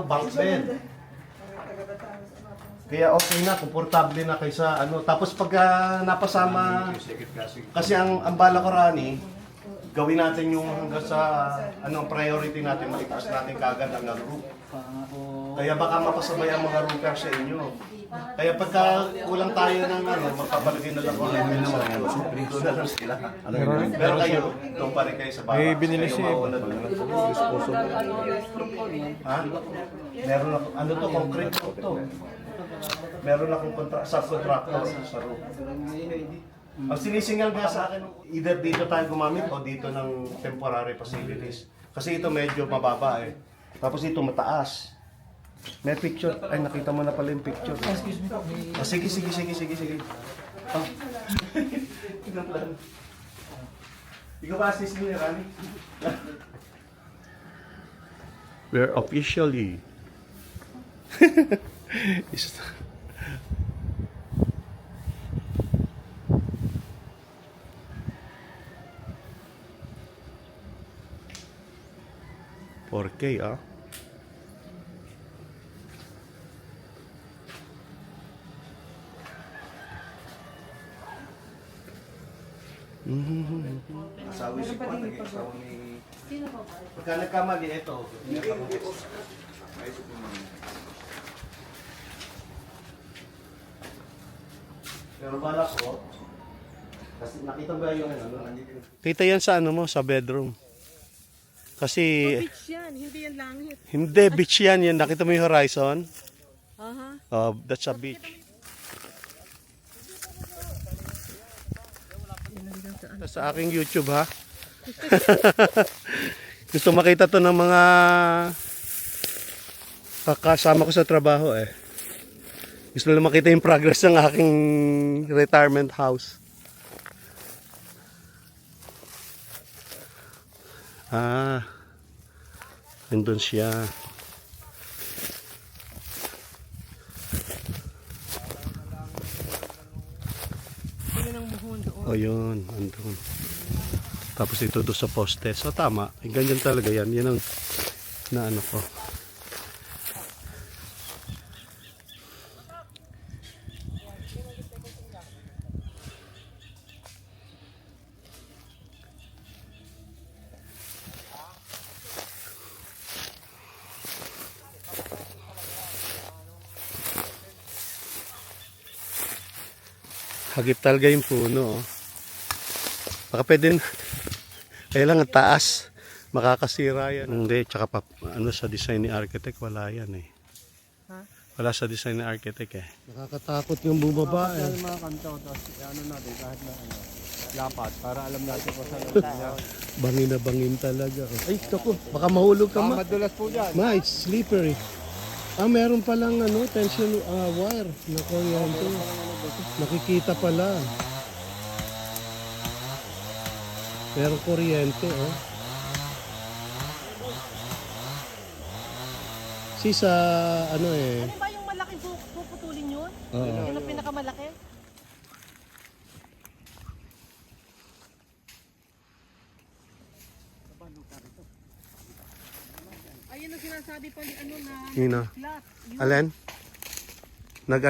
bunk bed. Kaya okay na, komportable na kaysa Tapos pag napasama, kasi ang bala ko Rani, gawin natin yung hanggang sa priority natin, maitaas natin kagad ang roof. Kaya baka mapasabay ang mga roofer sa inyo. Kaya pagka kulang tayo ng magpapalagay na lang ulit dito na lang sila. Pero kayo, doon pa rin kayo sa bahay. May binili si Ha? Meron ako, to, concrete to. Meron akong subcontractor sa roof. Ang sinisingal nga sa akin, either dito tayo gumamit o dito ng temporary facilities. Kasi ito medyo mababa eh. Tapos ito mataas. May picture. Ay, nakita mo na pala yung picture. Excuse me po. Sige. Oh. Ikaw ba assist mo ni Rani? We're officially. Is- 4K ah. Asawa si Juan, naging asawa ni... Pagka nagkamali, ito. Pero bala ko, kasi nakita ba yung Kita yan sa sa bedroom. Kasi Beach yan, hindi yan langit. hindi beach yan. Nakita mo yung horizon? Aha. That's a beach. Sa aking YouTube ha. Gusto makita to ng mga kakasama ko sa trabaho eh. Gusto nila makita yung progress ng aking retirement house. Nandun siya. O yun, andun. Tapos ito doon sa poste. So tama, ganyan talaga yan. Yan ang naano ko. Hagip talaga yung puno. Baka pwede kailangan taas. Makakasira yan. Hindi, tsaka sa design ni architect, wala yan eh. Wala sa design ni architect eh. Nakakatakot yung bumaba eh. Mga kanto, tapos natin kahit na lapat para alam natin kung saan Bangin na bangin talaga. Ay, naku, baka mahulog ka ma. madulas po dyan. Ma, it's slippery. Meron palang tension wire na kuryente. Nakikita pala. Merong kuryente, oh. Sa Ano ba yung malaking puputulin yun? Oo. Yun ang pinakamalaki? Ayun ang sinasabi pa ni na Yun na. flat. Alin? Nag